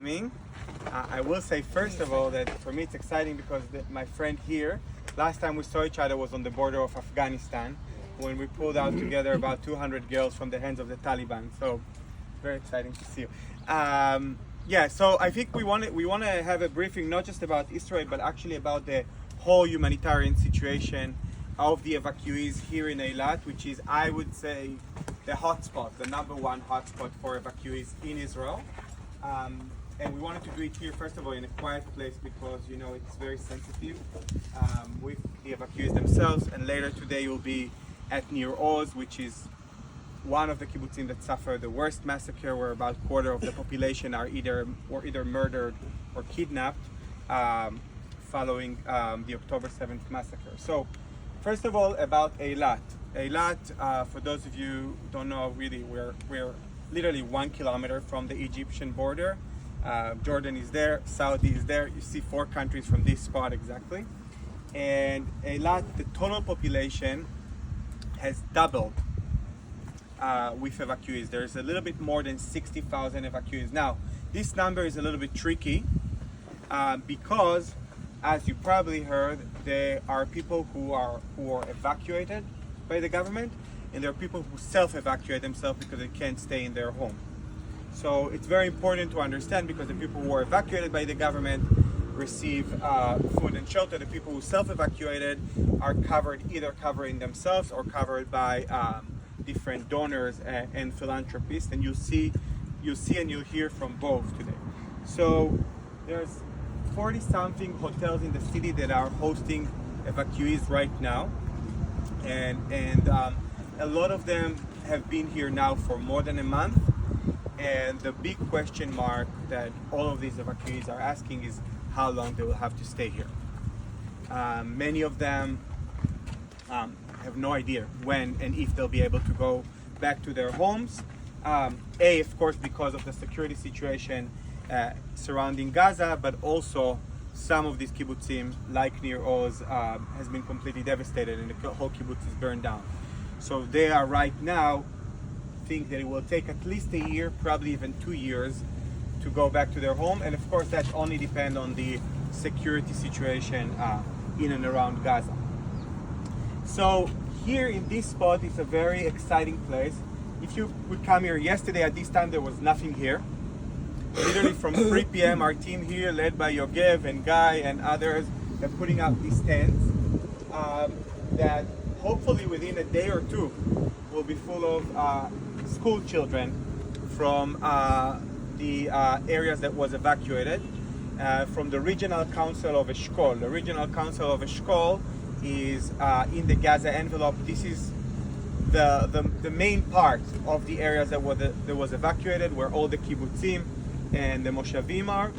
I will say first of all that for me it's exciting because my friend here, last time we saw each other was on the border of Afghanistan when we pulled out together about 200 girls from the hands of the Taliban. So very exciting to see you. Yeah, so I think we want to have a briefing not just about Israel but actually about the whole humanitarian situation of the evacuees here in Eilat, which is, I would say, the hotspot, the number one hotspot for evacuees in Israel. And we wanted to do it here, first of all, in a quiet place because, you know, it's very sensitive with the evacuees themselves. And later today you'll be at Nir Oz, which is one of the kibbutzim that suffered the worst massacre, where about a quarter of the population are either murdered or kidnapped following the October 7th massacre. So, first of all, about Eilat. Eilat, for those of you who don't know, really, we're literally 1 kilometer from the Egyptian border. Jordan is there, Saudi is there. You see 4 countries from this spot exactly. And Eilat, the total population has doubled with evacuees. There's a little bit more than 60,000 evacuees. Now, this number is a little bit tricky because, as you probably heard, there are people who are evacuated by the government, and there are people who self-evacuate themselves because they can't stay in their home. So it's very important to understand, because the people who are evacuated by the government receive food and shelter. The people who self-evacuated are covered, either covering themselves or covered by different donors and philanthropists. And you'll see and you'll hear from both today. So there's 40-something hotels in the city that are hosting evacuees right now, and a lot of them have been here now for more than a month. And the big question mark that all of these evacuees are asking is how long they will have to stay here. Many of them have no idea when and if they'll be able to go back to their homes. Of course, because of the security situation surrounding Gaza, but also some of these kibbutzim, like Nir Oz, has been completely devastated and the whole kibbutz is burned down. So they are right now think that it will take at least a year, probably even 2 years, to go back to their home. And of course, that only depends on the security situation in and around Gaza. So here in this spot is a very exciting place. If you would come here yesterday at this time, there was nothing here. Literally from 3 p.m. our team here, led by Yogev and Guy and others, are putting up these tents that hopefully within a day or two will be full of school children from the areas that was evacuated, from the Regional Council of Eshkol. The Regional Council of Eshkol is in the Gaza envelope. This is the main part of the areas that was evacuated, where all the kibbutzim and the moshavim are,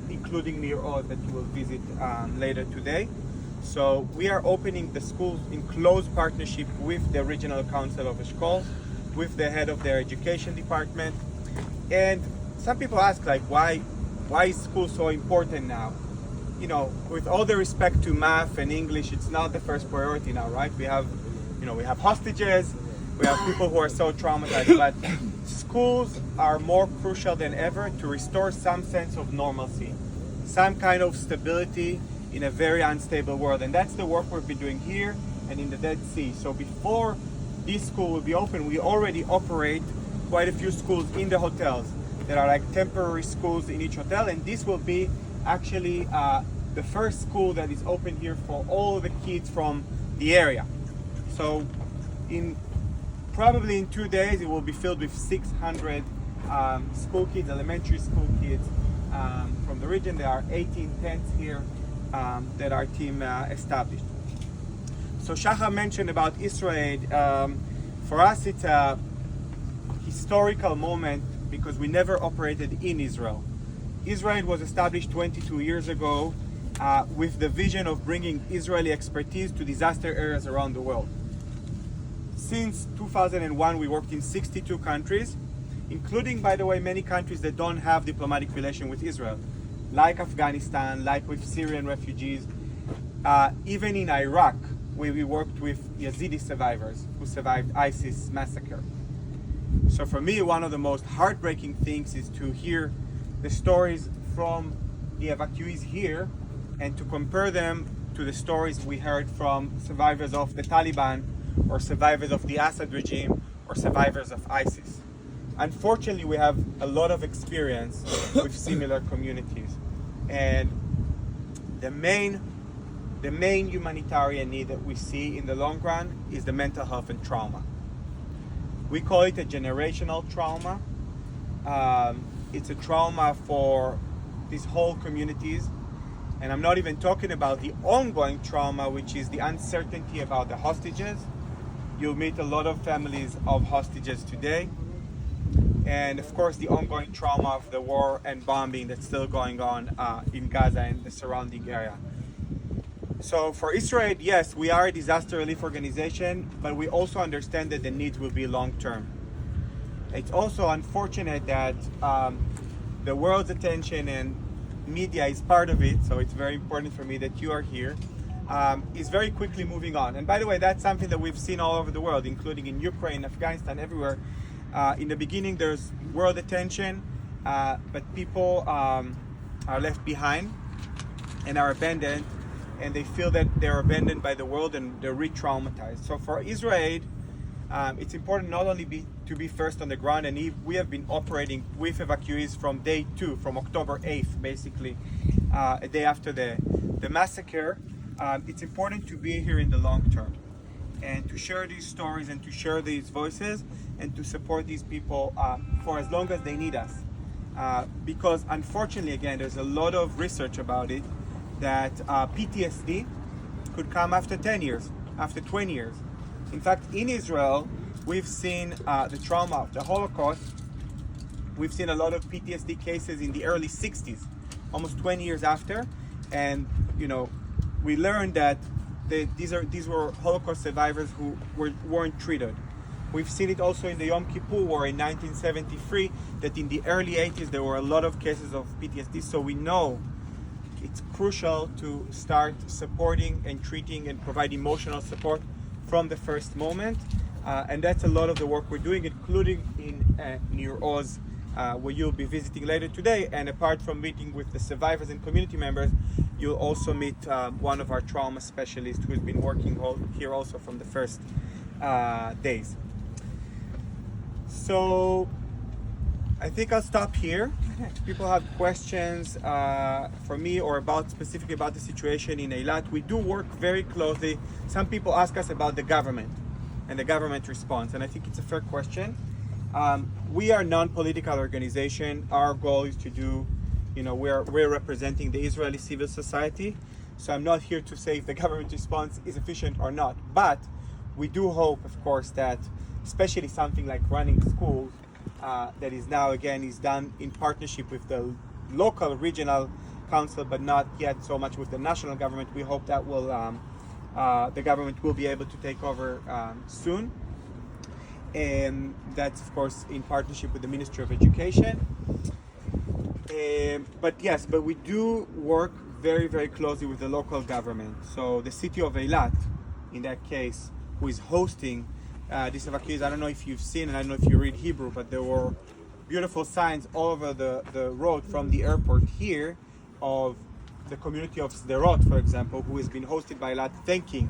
including Nir Oz that you will visit later today. So we are opening the schools in close partnership with the Regional Council of Eshkol, with the head of their education department. And some people ask, like, why is school so important now? You know, with all the respect to math and English, it's not the first priority now, right? We have hostages, we have people who are so traumatized, but schools are more crucial than ever to restore some sense of normalcy, some kind of stability in a very unstable world. And that's the work we've been doing here and in the Dead Sea. So before this school will be open, we already operate quite a few schools in the hotels that are like temporary schools in each hotel. And this will be actually the first school that is open here for all the kids from the area. So probably in 2 days, it will be filled with 600 school kids, elementary school kids from the region. There are 18 tents here that our team established. So Shachar mentioned about Israid. For us, it's a historical moment because we never operated in Israel. Israid was established 22 years ago with the vision of bringing Israeli expertise to disaster areas around the world. Since 2001, we worked in 62 countries, including, by the way, many countries that don't have diplomatic relation with Israel, like Afghanistan, like with Syrian refugees. Even in Iraq, where we worked with Yazidi survivors who survived ISIS massacre. So for me, one of the most heartbreaking things is to hear the stories from the evacuees here and to compare them to the stories we heard from survivors of the Taliban or survivors of the Assad regime or survivors of ISIS. Unfortunately, we have a lot of experience with similar communities. And the main humanitarian need that we see in the long run is the mental health and trauma. We call it a generational trauma. It's a trauma for these whole communities. And I'm not even talking about the ongoing trauma, which is the uncertainty about the hostages. You'll meet a lot of families of hostages today. And of course, the ongoing trauma of the war and bombing that's still going on in Gaza and the surrounding area. So for Israid, yes, we are a disaster relief organization, but we also understand that the needs will be long-term. It's also unfortunate that the world's attention and media is part of it, so it's very important for me that you are here, is very quickly moving on. And by the way, that's something that we've seen all over the world, including in Ukraine, Afghanistan, everywhere. In the beginning, there's world attention, but people are left behind and are abandoned, and they feel that they're abandoned by the world and they're re-traumatized. So for Israid, it's important not only to be first on the ground, and we have been operating with evacuees from day 2, from October 8th, basically, a day after the massacre. It's important to be here in the long term and to share these stories and to share these voices and to support these people for as long as they need us. Because unfortunately, again, there's a lot of research about it, that PTSD could come after 10 years, after 20 years. In fact, in Israel, we've seen the trauma of the Holocaust. We've seen a lot of PTSD cases in the early 60s, almost 20 years after. And, you know, we learned that these were Holocaust survivors who weren't treated. We've seen it also in the Yom Kippur War in 1973, that in the early 80s there were a lot of cases of PTSD. So we know it's crucial to start supporting and treating and provide emotional support from the first moment. And that's a lot of the work we're doing, including in Nir Oz, where you'll be visiting later today. And apart from meeting with the survivors and community members, you'll also meet one of our trauma specialists who's been working here also from the first days. So I think I'll stop here. If people have questions for me or specifically about the situation in Eilat, we do work very closely. Some people ask us about the government and the government response, and I think it's a fair question. We are a non-political organization. Our goal is to do, we're representing the Israeli civil society. So I'm not here to say if the government response is efficient or not, but we do hope, of course, that especially something like running schools, that is now again is done in partnership with the local regional council, but not yet so much with the national government. We hope that will the government will be able to take over soon, and that's of course in partnership with the Ministry of Education. But we do work very, very closely with the local government. So the city of Eilat, in that case, who is hosting these evacuees. I don't know if you've seen, and I don't know if you read Hebrew, but there were beautiful signs all over the road from the airport here of the community of Sderot, for example, who has been hosted by Eilat, thanking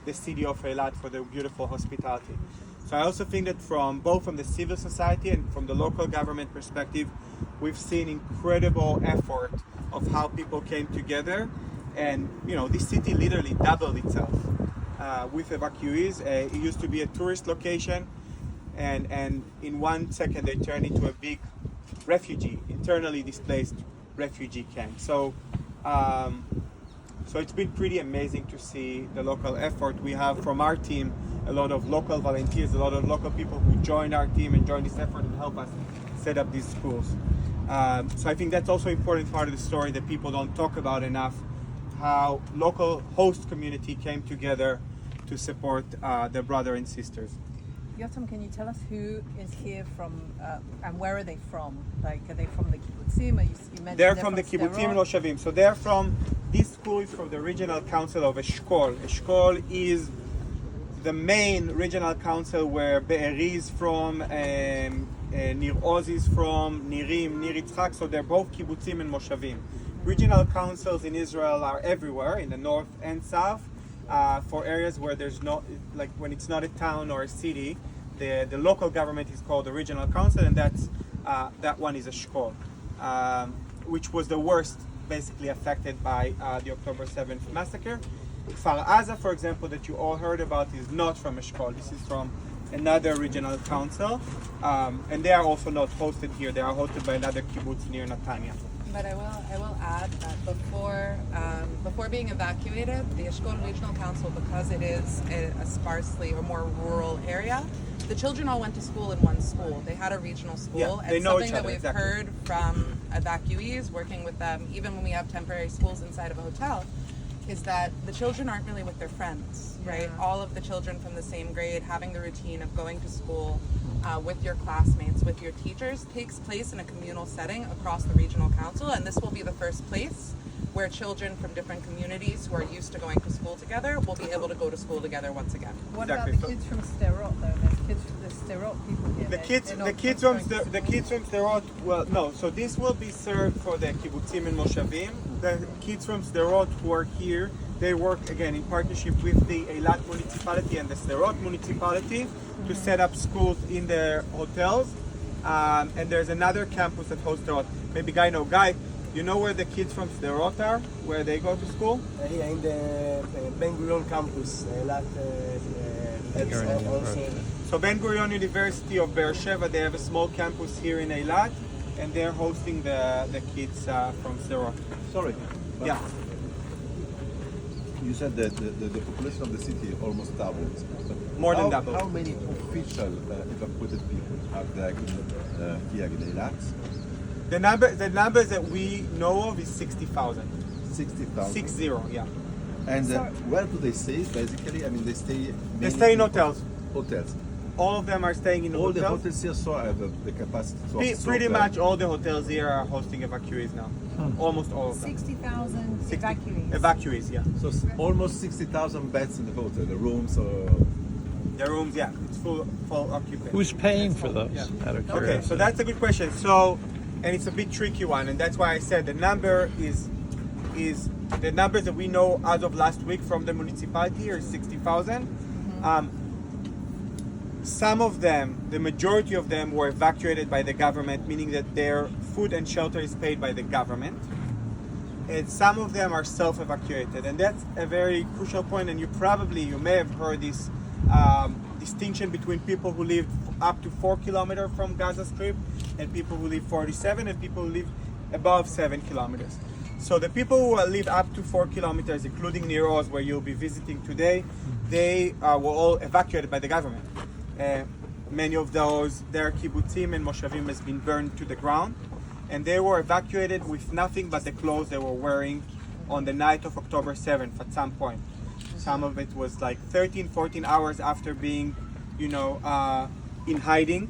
the city of Eilat for their beautiful hospitality. So I also think that both from the civil society and from the local government perspective, we've seen incredible effort of how people came together, and this city literally doubled itself. With evacuees. It used to be a tourist location, and in 1 second they turned into a big internally displaced refugee camp. So it's been pretty amazing to see the local effort. We have from our team a lot of local volunteers, a lot of local people who joined our team and joined this effort and help us set up these schools. So I think that's also an important part of the story that people don't talk about enough, how local host community came together to support their brother and sisters. Yotam, can you tell us who is here from and where are they from? Like, are they from the kibbutzim? You mentioned they're from the kibbutzim and moshavim. So they're from, this school is from the regional council of Eshkol. Eshkol is the main regional council where Be'eri is from, Nir Oz is from, Nirim, Nir Yitzchak, so they're both kibbutzim and moshavim. Regional councils in Israel are everywhere, in the north and south, for areas where there's no, like when it's not a town or a city, the local government is called the regional council, and that one is a shkol, which was the worst, basically affected by the October 7th massacre. Kfar Aza, for example, that you all heard about, is not from a shkol. This is from another regional council, and they are also not hosted here. They are hosted by another kibbutz near Netanya. But I will add that before being evacuated, the Eshkol Regional Council, because it is a sparsely or more rural area, the children all went to school in one school. They had a regional school, Yeah, they and know something each that other, we've exactly. heard from evacuees working with them, even when we have temporary schools inside of a hotel, is that the children aren't really with their friends, right? Yeah. All of the children from the same grade having the routine of going to school with your classmates, with your teachers, takes place in a communal setting across the regional council, and this will be the first place where children from different communities who are used to going to school together will be able to go to school together once again. What Exactly. about the kids from Sderot though? There's Sderot people here. The kids from Sderot, well, no. So this will be served for the kibbutzim and moshavim. The kids from Sderot who are here, they work again in partnership with the Eilat municipality and the Sderot municipality to set up schools in their hotels. And there's another campus at hosts Sderot. Maybe Guy, you know where the kids from Sderot are? Where they go to school? Here in the Ben Gurion campus, So Ben Gurion University of Be'er Sheva, they have a small campus here in Eilat, and they're hosting the kids from Sderot. Sorry. but Yeah. You said that the population of the city almost doubled. But More than doubled. How many official evacuated people are there here in Eilat? The numbers that we know of is 60,000. 60,000. 60, yeah. And where do they stay? Basically, I mean, they stay. They mainly stay in hotels. Hotels. All of them are staying in All the hotels. hotels here so have the capacity to absorb Pretty them. much all the hotels here are hosting evacuees now. Almost all of them. 60,000 evacuees. Evacuees, yeah. So almost 60,000 beds in the hotel, the rooms. The rooms, yeah, it's full occupation. Who's paying for those? Yeah. Out of Okay, curiosity. so that's a good question. So, and it's a bit tricky one, and that's why I said the number is the numbers that we know as of last week from the municipality are 60,000. Some of them, the majority of them, were evacuated by the government, meaning that their food and shelter is paid by the government. And some of them are self-evacuated, and that's a very crucial point. And you may have heard this distinction between people who live up to 4 kilometers from Gaza Strip, and people who live 47, and people who live above 7 kilometers. So the people who live up to 4 kilometers, including Nir Oz, where you'll be visiting today, they were all evacuated by the government. Many of those, their kibbutzim and moshavim has been burned to the ground, and they were evacuated with nothing but the clothes they were wearing on the night of October 7th at some point. Some of it was like 13, 14 hours after being, in hiding,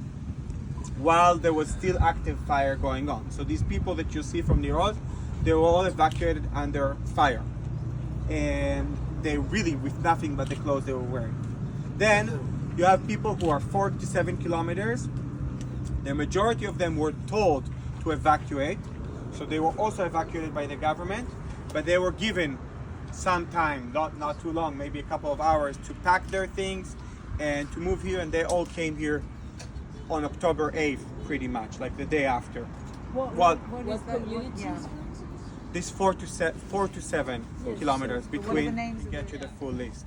while there was still active fire going on. So these people that you see from Nir Oz, they were all evacuated under fire, and they really with nothing but the clothes they were wearing. Then you have people who are 4 to 7 kilometers. The majority of them were told to evacuate, so they were also evacuated by the government, but they were given some time, not too long, maybe a couple of hours, to pack their things and to move here, and they all came here on October 8th, pretty much, like the day after. What is that? This 4 to 7 kilometers But what are the between, names to of get the- you the full list.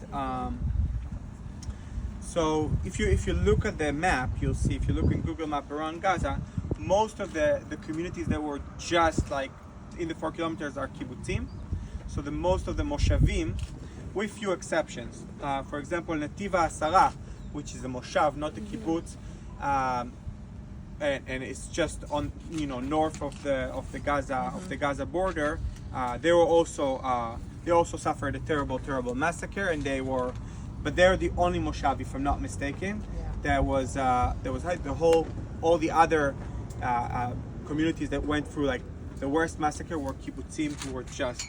So if you look at the map, you'll see, if you look in Google Map around Gaza, most of the communities that were just like in the 4 kilometers are kibbutzim. So most of the moshavim, with few exceptions. For example, Nativa Asara, which is a moshav, not a kibbutz, and it's just on north of the Gaza border. They also suffered a terrible massacre, and but they're the only moshav, if I'm not mistaken. Yeah. There was all the other communities that went through like the worst massacre were kibbutzim, who were just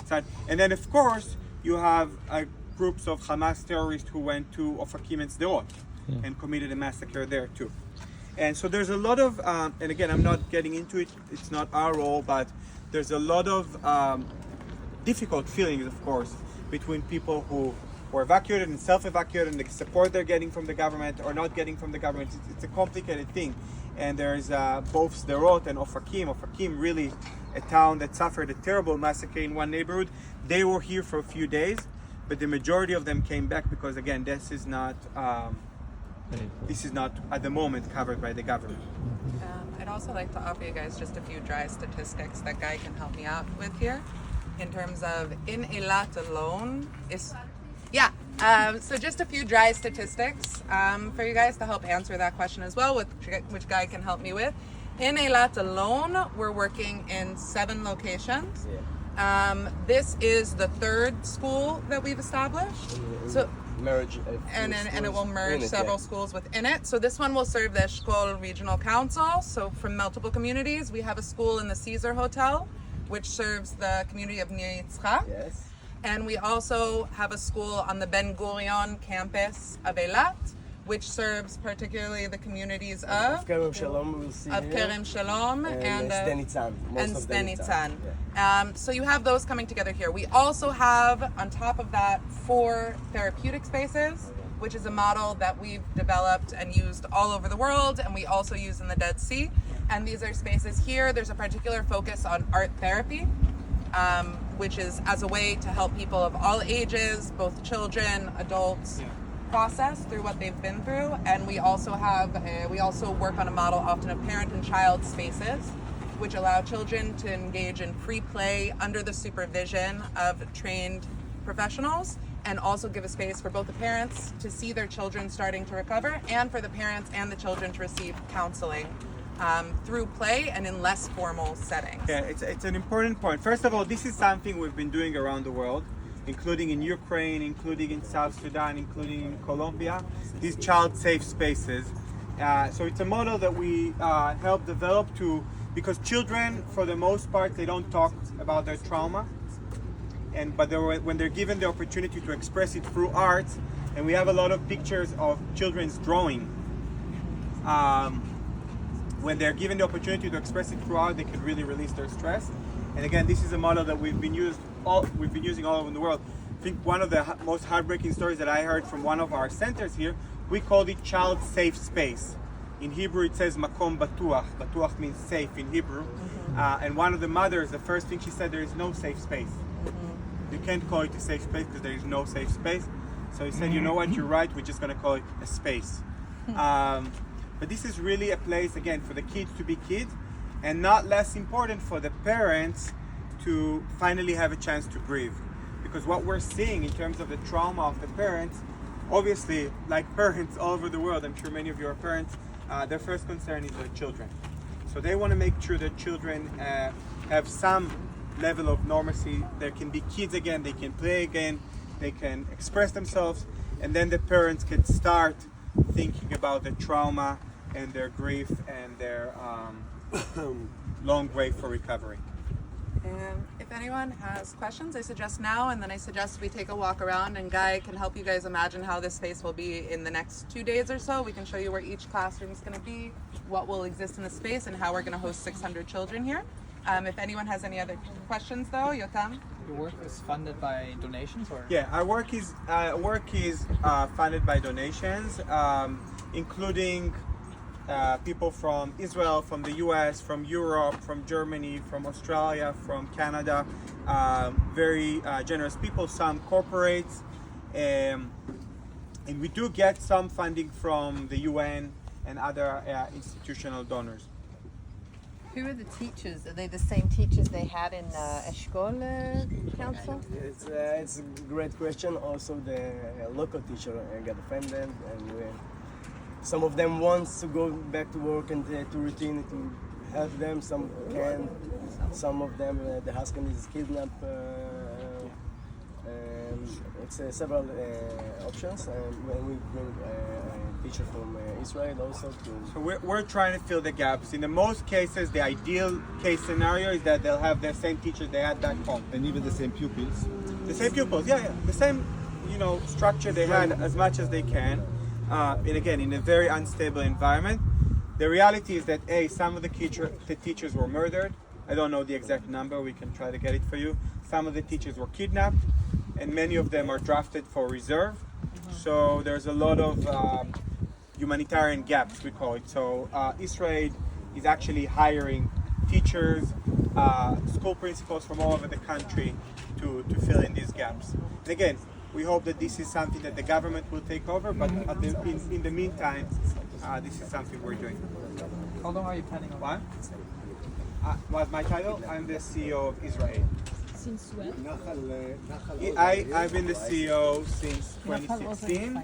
sad. And then of course you have groups of Hamas terrorists who went to Ofakim and Sderot and committed a massacre there too. And so there's a lot of, and again, I'm not getting into it, it's not our role, but there's a lot of difficult feelings, of course, between people who were evacuated and self-evacuated and the support they're getting from the government or not getting from the government. It's a complicated thing. And there's both Sderot and Ofakim. Ofakim, really a town that suffered a terrible massacre in one neighborhood. They were here for a few days, but the majority of them came back because, again, this is not at the moment covered by the government. I'd also like to offer you guys just a few dry statistics that Guy can help me out with here. In terms of in Eilat alone, so just a few dry statistics for you guys to help answer that question as well, which Guy can help me with. In Eilat alone, we're working in 7 locations. This is the 3rd school that we've established. So Merge and it will merge several schools within it. So this one will serve the Eshkol Regional Council. So from multiple communities, we have a school in the Caesar Hotel, which serves the community of Nir Yitzchak. Yes. And we also have a school on the Ben Gurion campus of Eilat, which serves particularly the communities of Kerem Shalom, we'll see here. Kerem Shalom and Sde Nitzan. and Sde Nitzan. So you have those coming together here. We also have, on top of that, 4 therapeutic spaces, which is a model that we've developed and used all over the world, and we also use in the Dead Sea. And these are spaces here. There's a particular focus on art therapy, which is as a way to help people of all ages, both children, adults, process through what they've been through. And we also work on a model often of parent and child spaces, which allow children to engage in free play under the supervision of trained professionals, and also give a space for both the parents to see their children starting to recover, and for the parents and the children to receive counseling through play and in less formal settings. Yeah, it's an important point. First of all, this is something we've been doing around the world, including in Ukraine, including in South Sudan, including in Colombia, these child-safe spaces. So it's a model that we help develop because children, for the most part, they don't talk about their trauma, but when they're given the opportunity to express it through art, and we have a lot of pictures of children's drawing, when they're given the opportunity to express it through art, they can really release their stress. And again, this is a model that we've been using all over the world. I think one of the most heartbreaking stories that I heard from one of our centers here, we called it child safe space. In Hebrew, it says makom batuach. Batuach means safe in Hebrew. And one of the mothers, the first thing she said, there is no safe space. You can't call it a safe space because there is no safe space. So he said, you know what, you're right, we're just going to call it a space. But this is really a place, again, for the kids to be kids, and not less important for the parents to finally have a chance to breathe. Because what we're seeing in terms of the trauma of the parents, obviously, like parents all over the world, I'm sure many of you are parents, their first concern is their children. So they want to make sure that children have some level of normalcy. There can be kids again, they can play again, they can express themselves, and then the parents can start thinking about the trauma and their grief and their long way for recovery. If anyone has questions, I suggest now, and then I suggest we take a walk around, and Guy can help you guys imagine how this space will be in the next 2 days or so. We can show you where each classroom is going to be, what will exist in the space, and how we're going to host 600 children here. If anyone has any other questions, though, Yotam? Your work is funded by donations, or? Yeah, our work is funded by donations, including people from Israel, from the US, from Europe, from Germany, from Australia, from Canada, very generous people, some corporates, and we do get some funding from the UN and other institutional donors. Who are the teachers? Are they the same teachers they had in Eshkol Council? It's a great question. Also, the local teacher got offended, and some of them wants to go back to work and to routine to help them. Some can. Some of them, the husband is kidnapped. It's several options, and when we bring a teacher from Israel also to. So we're trying to fill the gaps. In the most cases, the ideal case scenario is that they'll have the same teachers they had back home. And even the same pupils. The same pupils, yeah, the same structure they had as much as they can, and again in a very unstable environment. The reality is that some of the teachers were murdered. I don't know the exact number. We can try to get it for you. Some of the teachers were kidnapped, and many of them are drafted for reserve. So there's a lot of humanitarian gaps, we call it. So Israid is actually hiring teachers, school principals from all over the country to fill in these gaps. And again, we hope that this is something that the government will take over, but in the meantime, this is something we're doing. How long are you planning on? What? What's my title? I'm the CEO of Israid. Since when? I've been the CEO since 2016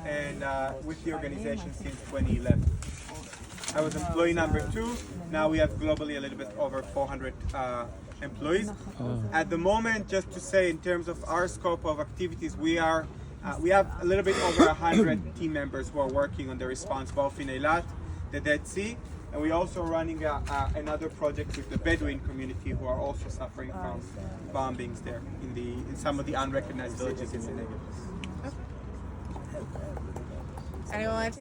and with the organization since 2011. I was employee number 2. Now we have globally a little bit over 400 employees. At the moment, just to say in terms of our scope of activities, we have a little bit over 100 team members who are working on the response both in Eilat, the Dead Sea, and we're also running another project with the Bedouin community who are also suffering from bombings there in some of the unrecognized villages in the Negev. Anyone want to